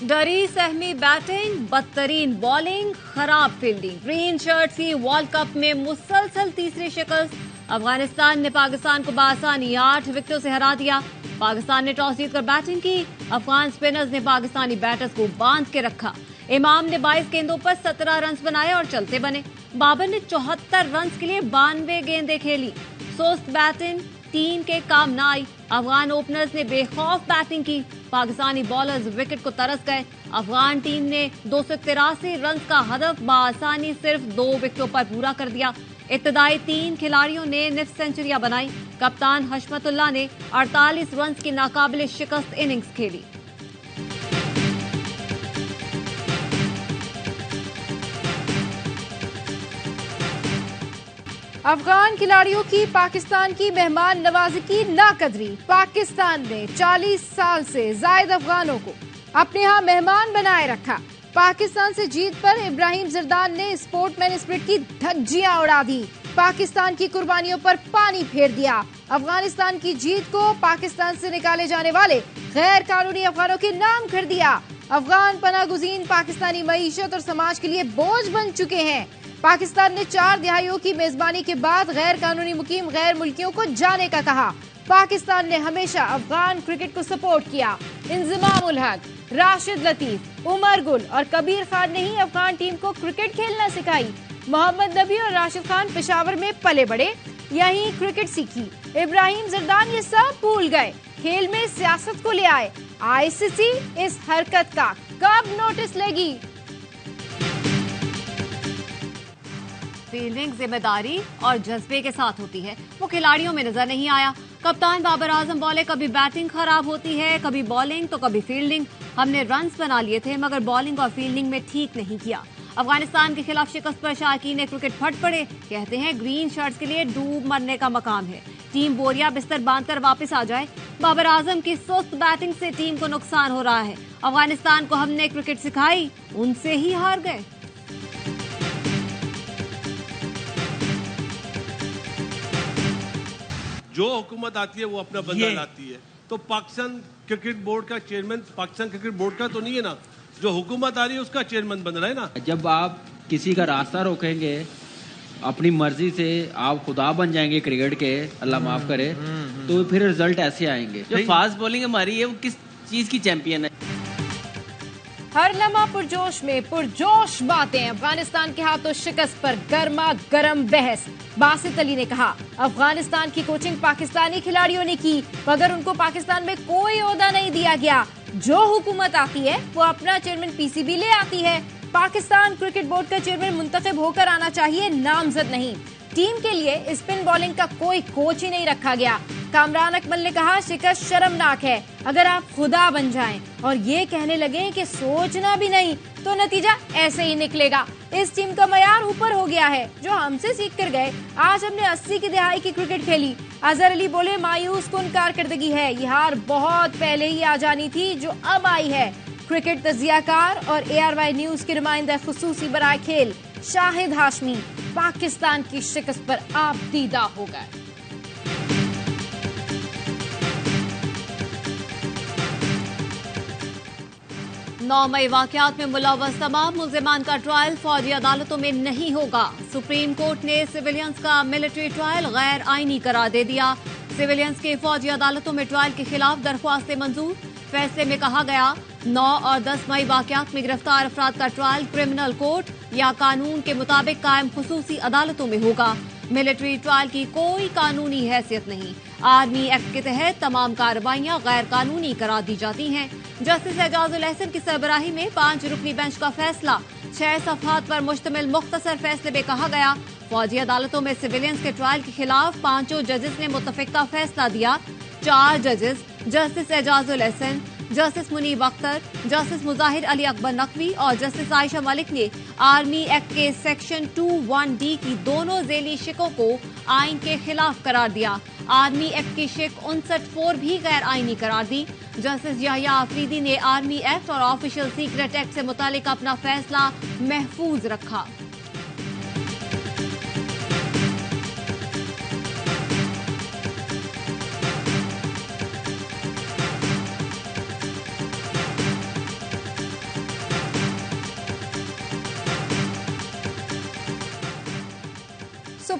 डरी सहमी batting, बदतरीन bowling, खराब fielding. Green shirt की वर्ल्ड कप में मुसलसल तीसरी शिकस्त। अफगानिस्तान ने पाकिस्तान को बासानी 8 विकेटों से हरा दिया। पाकिस्तान ने टॉस जीतकर बैटिंग की। अफगान स्पिनर्स ने पाकिस्तानी बैटर्स को बांध के रखा। इमाम ने 22 गेंदों पर 17 रन बनाए और चलते बने। बाबर ने 74 रन के लिए 92 गेंदें खेली। सुस्त बैटिंग टीम के काम न आई। अफगान ओपनर्स ने बेखौफ बैटिंग की। पाकिस्तानी बॉलर्स विकेट को तरस गए। अफगान टीम ने 283 रन का हदफ बासानी सिर्फ 2 विकेटों पर पूरा कर दिया। इब्तदाई 3 खिलाड़ियों ने निफ सेंचुरियां बनाई। कप्तान हशमतुल्लाह ने 48 रन की नाकाबिले शिकस्त इनिंग्स खेली। अफगान खिलाड़ियों की पाकिस्तान की मेहमान नवाजी की नाकदरी। पाकिस्तान ने 40 साल से जायद अफगानों को अपने यहाँ मेहमान बनाए रखा। पाकिस्तान से जीत पर इब्राहिम जरदान ने स्पोर्ट्समैन स्पिरिट की धज्जियां उड़ा दी। पाकिस्तान की कुर्बानियों पर पानी फेर दिया। अफगानिस्तान की जीत को पाकिस्तान से निकाले जाने वाले गैर कानूनी अफगानों के नाम कर दिया। अफगान पनागुज़ीन पाकिस्तानी मईशत और समाज के लिए बोझ बन चुके हैं। पाकिस्तान ने 4 दिहाइयों की मेजबानी के बाद गैर कानूनी मुकीम गैर मुल्कियों को जाने का कहा। पाकिस्तान ने हमेशा अफगान क्रिकेट को सपोर्ट किया। इंजमामुल हक, राशिद लतीफ, उमर गुल और कबीर खान ने ही अफगान टीम को क्रिकेट खेलना सिखाई। मोहम्मद नबी और राशिद खान पेशावर में पले बड़े, यहीं क्रिकेट सीखी। इब्राहिम जरदान ये सब भूल गए, खेल में सियासत को ले आए। आईसीसी इस हरकत का कब नोटिस लेगी? फील्डिंग जिम्मेदारी और जज्बे के साथ होती है, वो खिलाड़ियों में नजर नहीं आया। कप्तान बाबर आजम बोले, कभी बैटिंग खराब होती है, कभी बॉलिंग तो कभी फील्डिंग। हमने रन्स बना लिए थे मगर बॉलिंग और फील्डिंग में ठीक नहीं किया। अफगानिस्तान के खिलाफ शिकस्त पर शायकीन क्रिकेट फट पड़े। कहते हैं ग्रीन शर्ट्स के लिए डूब मरने का मकाम है। टीम बोरिया बिस्तर बांधकर वापस आ जाए। बाबर आजम की सुस्त बैटिंग से टीम को नुकसान हो रहा है। अफगानिस्तान को हमने क्रिकेट सिखाई, उनसे ही हार गए। जो हुकूमत आती है वो अपना बंदा लाती है। तो पाकिस्तान क्रिकेट बोर्ड का चेयरमैन पाकिस्तान क्रिकेट बोर्ड का तो नहीं है ना, जो हुकूमत आ रही है उसका चेयरमैन बन रहा है ना। जब आप किसी का रास्ता रोकेंगे अपनी मर्जी से, आप खुदा बन जाएंगे क्रिकेट के, अल्लाह माफ करे, तो फिर रिजल्ट ऐसे आएंगे। जो फास्ट बॉलिंग हमारी है वो किस चीज की चैंपियन है? हर लम्हा पुरजोश में पुरजोश बातें। अफगानिस्तान के हाथों शिकस्त पर गर्मा गर्म बहस। बासित अली ने कहा, अफगानिस्तान की कोचिंग पाकिस्तानी खिलाड़ियों ने की मगर उनको पाकिस्तान में कोई ओहदा नहीं दिया गया। जो हुकूमत आती है वो अपना चेयरमैन पीसीबी ले आती है। पाकिस्तान क्रिकेट बोर्ड का चेयरमैन मुंतखब होकर आना चाहिए, नामजद नहीं। टीम के लिए स्पिन बॉलिंग का कोई कोच ही नहीं रखा गया। कामरान अकमल ने कहा, शिकस्त शर्मनाक है। अगर आप खुदा बन जाएं और ये कहने लगे कि सोचना भी नहीं तो नतीजा ऐसे ही निकलेगा। इस टीम का मयार ऊपर हो गया है, जो हमसे सीख कर गए। आज हमने 80 की दिहाई की क्रिकेट खेली। अजहर अली बोले, मायूस कुन कारकर्दगी है, ये हार बहुत पहले ही आ जानी थी जो अब आई है। क्रिकेट तजियाकार और ARY न्यूज के नुमाइंदा खुसूसी बराए खेल शाहिद हाशमी पाकिस्तान की शिकस्त पर आप दीदा हो गए। 9 मई वाकयात में मुलव्वस तमाम मुल्जिमान का ट्रायल फौजी अदालतों में नहीं होगा। सुप्रीम कोर्ट ने सिविलियंस का मिलिट्री ट्रायल गैर आईनी करार दे दिया। सिविलियंस के फौजी अदालतों में ट्रायल के खिलाफ दरख्वास्तें मंजूर। फैसले में कहा गया, 9 और 10 मई वाकयात में गिरफ्तार अफराद का ट्रायल क्रिमिनल कोर्ट या कानून के मुताबिक कायम खुसूसी अदालतों में होगा। मिलिट्री ट्रायल की कोई कानूनी हैसियत नहीं। आर्मी एक्ट के तहत तमाम कार्रवाइयां गैर कानूनी करार दी जाती हैं। जस्टिस एजाजुल एहसन की सरबराही में 5 रुकनी बेंच का फैसला। 6 सफ़हात पर मुश्तमिल मुख्तसर फैसले में कहा गया, फौजी अदालतों में सिविलियंस के ट्रायल के खिलाफ 5 जजेस ने मुत्तफिका फैसला दिया। 4 जजेस justice Ijazul Ahsan, justice Munib Akhtar, justice Mazahar Ali Akbar Naqvi और जस्टिस आयशा मलिक ने आर्मी एक्ट के सेक्शन 21D की दोनों झेली शिकों को आइन के खिलाफ करार दिया। आर्मी एक्ट की शिक 59(4) भी गैर आईनी करार दी। जस्टिस याहिया आफरीदी ने आर्मी एक्ट और ऑफिशियल सीक्रेट एक्ट से मुतालिक अपना फैसला महफूज रखा।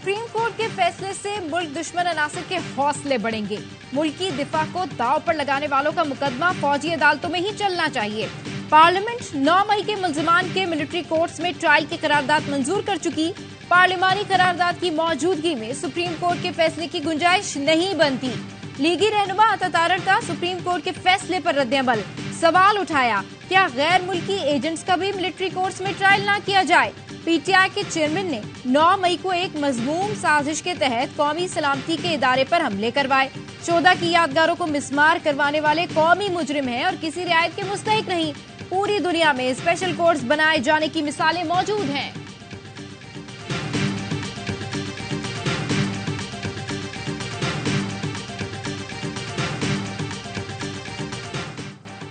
सुप्रीम कोर्ट के फैसले से मुल्क दुश्मन अनासर के हौसले बढ़ेंगे। मुल्क की दिफा को दांव पर लगाने वालों का मुकदमा फौजी अदालतों में ही चलना चाहिए। पार्लियामेंट 9 मई के मुल्जिमान के मिलिट्री कोर्ट्स में ट्रायल की करारदाद मंजूर कर चुकी। पार्लियामानी करारदाद की मौजूदगी में सुप्रीम कोर्ट के फैसले की गुंजाइश नहीं बनती। लीगी रहनुमा अता तारड़ का सुप्रीम कोर्ट के फैसले पर रद्द-ए-अमल, सवाल उठाया क्या गैर मुल्की एजेंट्स का भी मिलिट्री कोर्ट्स में ट्रायल ना किया जाए। पीटीआई के चेयरमैन ने 9 मई को एक मजमूम साजिश के तहत कौमी सलामती के इदारे पर हमले करवाए। 14 की यादगारों को मिसमार करवाने वाले कौमी मुजरिम हैं और किसी रियायत के मुस्तहिक नहीं। पूरी दुनिया में स्पेशल कोर्ट्स बनाए जाने की मिसालें मौजूद हैं।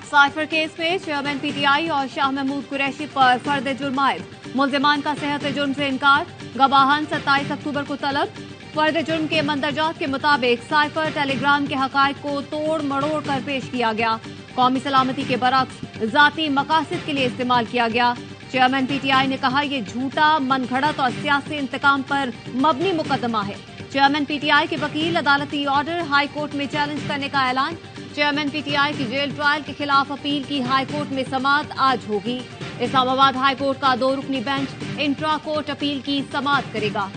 साइफर केस में चेयरमैन पीटीआई और शाह महमूद कुरैशी पर फर्द जुर्म आयद। मुल्जिमान का सेहत जुर्म से इनकार, गवाहान 27 अक्टूबर को तलब। फर्द जुर्म के मंदरजात के मुताबिक साइफर टेलीग्राम के हकायक को तोड़ मड़ोड़ कर पेश किया गया। कौमी सलामती के बरक्स जाती मकासद के लिए इस्तेमाल किया गया। चेयरमैन पीटीआई ने कहा यह झूठा, मनगढ़ंत और सियासी इंतकाम पर मबनी मुकदमा है। चेयरमैन पीटीआई के वकील अदालती ऑर्डर हाई कोर्ट में चैलेंज करने का ऐलान। चेयरमैन पीटीआई की जेल ट्रायल के खिलाफ अपील की हाई कोर्ट में समाअत आज होगी। इस्लामाबाद हाई कोर्ट का 2 रुकनी बेंच इंट्रा कोर्ट अपील की समाअत करेगा।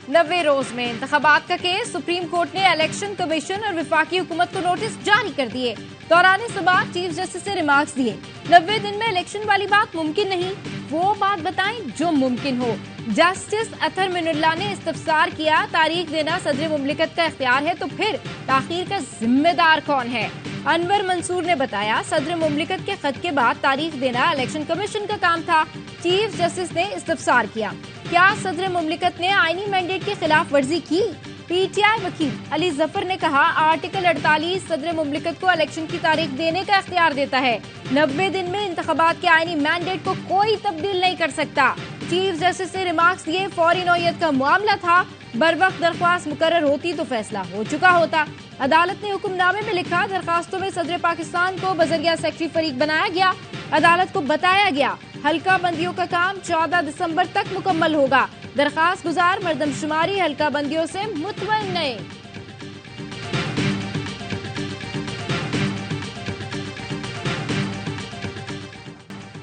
नब्बे रोज में इंतखाबात का केस। सुप्रीम कोर्ट ने इलेक्शन कमीशन और विफाकी हुकूमत को नोटिस जारी कर दिए। दौरान समाअत चीफ जस्टिस से रिमार्क्स दिए। 90 दिन में इलेक्शन वाली बात मुमकिन नहीं, वो बात बताएं जो मुमकिन हो। जस्टिस अतर मिनुल्लाह ने इस्तफसार किया तारीख देना सदर मुमलिकत का इख्तियार है तो फिर ताखीर का जिम्मेदार कौन है। अनवर मंसूर ने बताया सदर मुमलिकत के खत के बाद तारीख देना इलेक्शन कमीशन का काम था। चीफ जस्टिस ने इस्तफसार किया क्या सदर मुमलिकत ने आईनी मैंडेट की खिलाफ वर्जी की। पीटीआई वकील अली जफर ने कहा आर्टिकल 48 सदर मुमलिकत को इलेक्शन की तारीख देने का इख्तियार देता है। 90 दिन में इंतखाबात के आईनी मैंडेट को कोई तब्दील नहीं कर सकता। चीफ जस्टिस ने रिमार्क्स दिए फौरी नौयत का मामला था, बर वक्त दरख्वास्त मुकर्रर होती तो फैसला हो चुका होता। अदालत ने हुक्मनामे में लिखा दरखास्तों में सदर पाकिस्तान को बजरिया सेक्रेटरी फरीक बनाया गया। अदालत को बताया गया हल्का बंदियों का काम 14 दिसंबर तक मुकम्मल होगा। दरखास्त गुजार मर्दमशुमारी हल्का बंदियों से मुतमईन नहीं।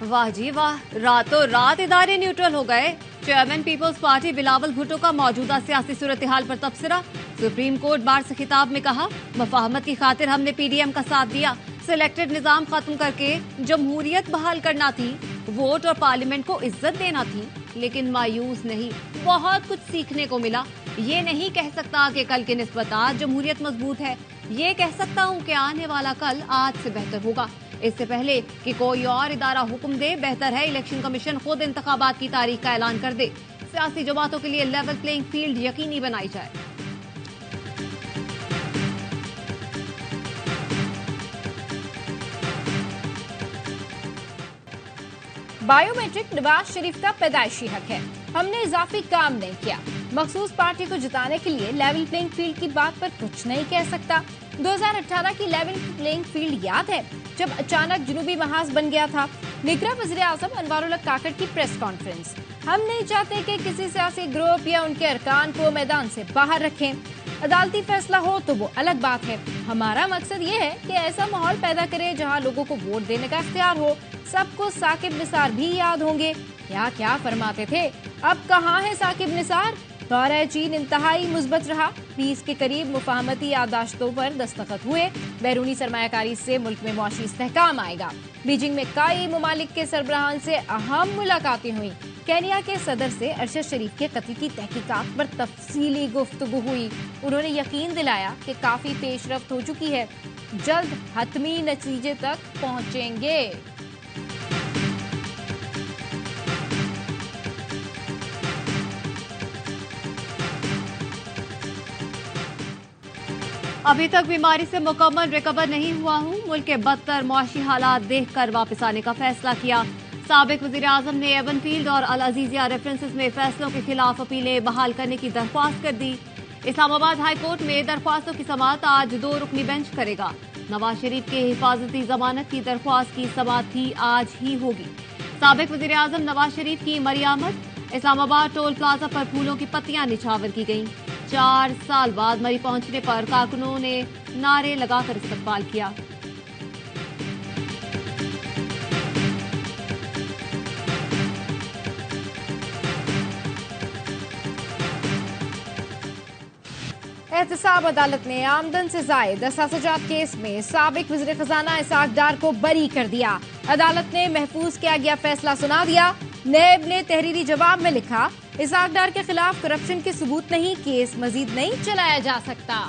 वाह जी वाह, रातों रात इदारे न्यूट्रल हो गए। चेयरमैन पीपल्स पार्टी बिलावल भुट्टो का मौजूदा सियासी सूरत हाल पर तबसरा। सुप्रीम कोर्ट बार से खिताब में कहा मफाहमत की खातिर हमने पीडीएम का साथ दिया। सिलेक्टेड निजाम खत्म करके जमहूरियत बहाल करना थी, वोट और पार्लियामेंट को इज्जत देना थी, लेकिन मायूस नहीं, बहुत कुछ सीखने को मिला। ये नहीं कह सकता कि कल के निस्बत आज जमहूरियत मजबूत है। ये कह सकता हूँ कि आने वाला कल आज से बेहतर होगा। इससे पहले कि कोई और इदारा हुक्म दे, बेहतर है इलेक्शन कमीशन खुद इंतखाबात की तारीख का ऐलान कर दे। सियासी जमातों के लिए लेवल प्लेइंग फील्ड यकीनी बनाई जाए। बायोमेट्रिक नवाज शरीफ का पैदाइशी हक है। हमने इजाफी काम नहीं किया। मखसूस पार्टी को जिताने के लिए लेवल प्लेइंग फील्ड की बात पर कुछ नहीं कह सकता। 2018 की लेवल प्लेइंग फील्ड याद है जब अचानक जुनूबी महाज बन गया था। निगरां वज़ीर आज़म अनवारुल हक काकड़ की प्रेस कॉन्फ्रेंस। हम नहीं चाहते कि किसी सियासी ग्रुप या उनके अरकान को मैदान से बाहर रखें। अदालती फैसला हो तो वो अलग बात है। हमारा मकसद ये है कि ऐसा माहौल पैदा करें जहां लोगों को वोट देने का इख्तियार हो। सबको साकिब निसार भी याद होंगे, क्या क्या फरमाते थे। अब कहाँ है साकिब निसार। दौरा चीन इंतहाई मुस्बत रहा। 20 के करीब मुफाहमती याददाश्तों पर दस्तखत हुए। बैरूनी सरमायाकारी से मुल्क में मुआशी इस्तेहकाम आएगा। बीजिंग में कई मुमालिक के सरबराहान से अहम मुलाकातें हुई। केनिया के सदर से अरशद शरीफ के कत्ल की तहकीकात पर तफसीली गुफ्तगू हुई। उन्होंने यकीन दिलाया कि काफी पेशरफ्त हो चुकी है, जल्द हतमी नतीजे तक पहुंचेंगे। अभी तक बीमारी से मुकम्मल रिकवर नहीं हुआ हूँ। मुल्क के बदतर मुआशी हालात देखकर वापस आने का फैसला किया। साबिक वज़ीर आज़म ने एवनफील्ड और अल अजीजिया रेफरेंसेस में फैसलों के खिलाफ अपीलें बहाल करने की दरख्वास्त कर दी। इस्लामाबाद हाई कोर्ट में दरख्वास्तों की समाअत आज 2 रुकनी बेंच करेगा। नवाज शरीफ के हिफाजती जमानत की दरख्वास्त की समाअत आज ही होगी। साबिक वजीर आजम नवाज शरीफ की मरियामत, इस्लामाबाद टोल प्लाजा पर फूलों की पत्तियां निछावर की गईं। 4 साल बाद मरी पहुंचने पर कारकुनों ने नारे लगाकर इस्तकबाल किया। एहतसाब अदालत ने आमदन से जायद असासजात केस में साबिक वज़ीर खजाना इसाक डार को बरी कर दिया। अदालत ने महफूज किया गया फैसला सुना दिया। नैब ने तहरीरी जवाब में लिखा, इसाक डार के खिलाफ करप्शन के सबूत नहीं, केस मजीद नहीं चलाया जा सकता।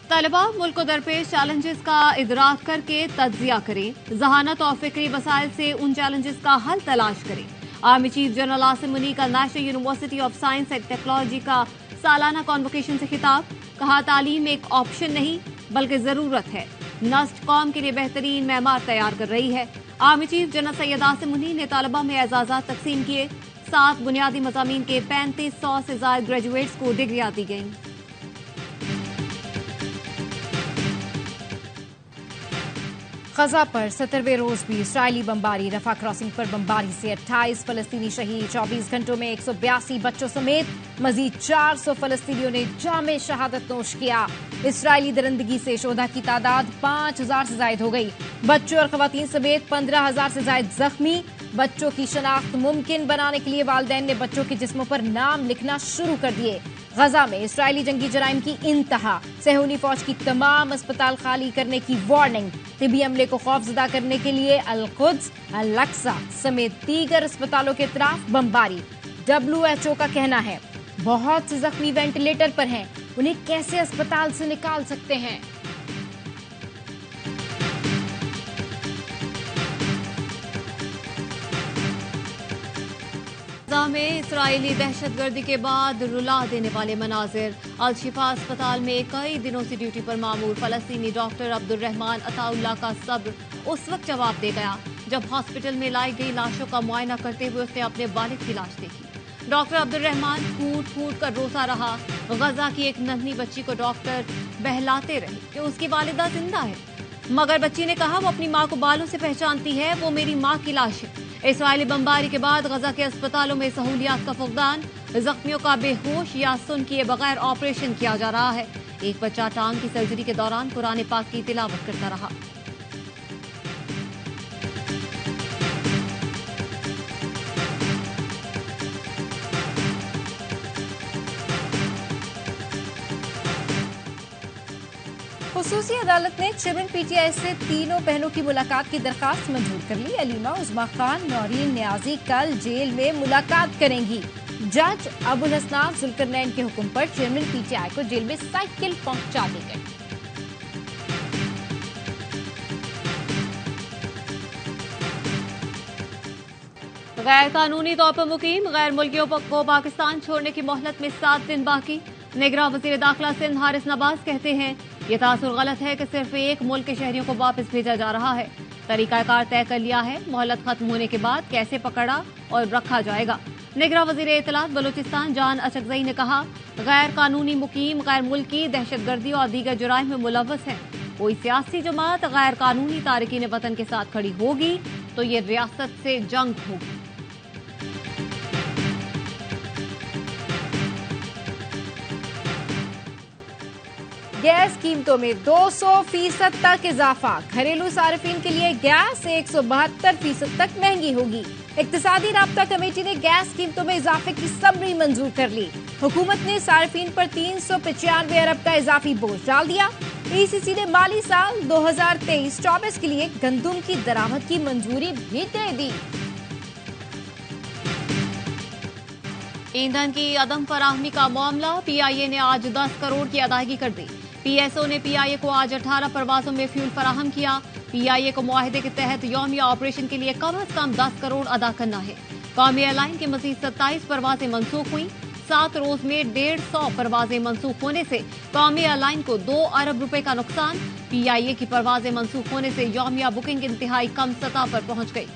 तलबा मुल्क को दरपेश चैलेंजेस का इदराक करके तज्जिया करें, जहानत और फिक्री वसाइल से उन चैलेंजेस का हल तलाश करें। आर्मी चीफ जनरल आसिम मुनी का national university of science and technology का सालाना कॉन्वोकेशन से खिताब, कहा तालीम एक ऑप्शन नहीं बल्कि जरूरत है, नस्ल कौम के लिए बेहतरीन मैमार तैयार कर रही है। Army chief general Syed Asim Munir ने तालिबा में एजाजात तकसीम किए। 7 बुनियादी मज़ामीन के 3500 से ज्यादा ग्रेजुएट्स को डिग्रियां दी गईं। गजा पर 70वें रोज भी इसराइली बमबारी। रफा क्रॉसिंग पर बमबारी से 28 फलस्तीनी शहीद। 24 घंटों में 182 बच्चों समेत मजीद 400 फलस्तीनियों ने जामे शहादत नोश किया। इसराइली दरिंदगी से शोधा की तादाद 5000 से जायद हो गई। बच्चों और खवातीन समेत 15000 से जायद जख्मी। बच्चों की शनाख्त मुमकिन बनाने के लिए वालिदैन ने बच्चों के जिस्मों पर नाम लिखना शुरू कर दिए। गजा में इसराइली जंगी जराइम की इंतहा। सेहूनी फौज की तमाम अस्पताल खाली करने की वार्निंग। तिबी अमले को खौफजदा करने के लिए अल-कुद्स, अल-अक्सा समेत दीगर अस्पतालों के तरफ बमबारी। WHO का कहना है बहुत से जख्मी वेंटिलेटर पर हैं, उन्हें कैसे अस्पताल से निकाल सकते हैं। गजा में इसराइली दहशतगर्दी के बाद रुला देने वाले मनाजिर। अल शिफा अस्पताल में कई दिनों से ड्यूटी पर मामूर फलस्तीनी डॉक्टर अब्दुल रहमान अताउल्लाह का सब्र उस वक्त जवाब दे गया जब हॉस्पिटल में लाई गई लाशों का मुआयना करते हुए उसने अपने वालिद की लाश देखी। डॉक्टर अब्दुल रहमान फूट फूट कर रोता रहा। गजा की एक नन्ही बच्ची को डॉक्टर बहलाते रहे कि उसकी वालिदा जिंदा है, मगर बच्ची ने कहा वो अपनी माँ को बालों से पहचानती है, वो मेरी माँ की लाश है। इसराइली बमबारी के बाद गजा के अस्पतालों में सहूलियात का फुकदान। जख्मियों का बेहोश या सुन किए बगैर ऑपरेशन किया जा रहा है। एक बच्चा टांग की सर्जरी के दौरान कुरान पाक की तिलावत करता रहा। खुसूसी अदालत ने चेयरमैन PTI से तीनों बहनों की मुलाकात की दरखास्त मंजूर कर ली। अलीमा, उज़मा खान, नौरीन नियाजी कल जेल में मुलाकात करेंगी। जज अबुल हसनान जुल्करनैन के हुक्म पर चेयरमैन PTI को जेल में साइकिल पहुंचा दी गई। गैर कानूनी तौर पर मुकीम गैर मुल्कियों को पाकिस्तान छोड़ने की मोहलत में 7 दिन बाकी। निगरान वज़ीर दाखिला सिंध हारिस नवाज कहते हैं ये तासुर गलत है कि सिर्फ एक मुल्क के शहरियों को वापस भेजा जा रहा है। तरीकाकार तय कर लिया है, मोहलत खत्म होने के बाद कैसे पकड़ा और रखा जाएगा। निगरान वज़ीर इत्तलात बलूचिस्तान जान अचकजई ने कहा गैर कानूनी मुकीम गैर मुल्की दहशतगर्दी और दीगर जुराइम में मुलव्वस हैं। कोई सियासी जमात गैर कानूनी तारिकीन वतन के साथ खड़ी होगी तो ये रियासत से जंग होगी। गैस कीमतों में 200% तक इजाफा। घरेलू सार्फिन के लिए गैस 172% तक महंगी होगी। इक्तिसादी राब्ता कमेटी ने गैस कीमतों में इजाफे की समरी मंजूर कर ली। हुकूमत ने सार्फिन पर 395 अरब का इजाफी बोझ डाल दिया। ECC ने माली साल 2023-24 के लिए गंदुम की दरामद की मंजूरी भी दे दी। ईंधन की अदम फराहमी का मामला, PIA ने आज 10 करोड़ की अदायगी कर दी। PSO ने PIA को आज 18 परवाजों में फ्यूल फराहम किया। PIA को मुआहदे के तहत यौमिया ऑपरेशन के लिए कम से कम 10 करोड़ अदा करना है। कौमी एयरलाइन की मजीद 27 परवाजें मनसूख हुई। 7 रोज में 150 परवाजें मनसूख होने से कौमी एयरलाइन को 2 अरब रुपए का नुकसान। PIA की परवाजें मनसूख होने से यौमिया बुकिंग इंतहाई कम सतह पर पहुंच गई।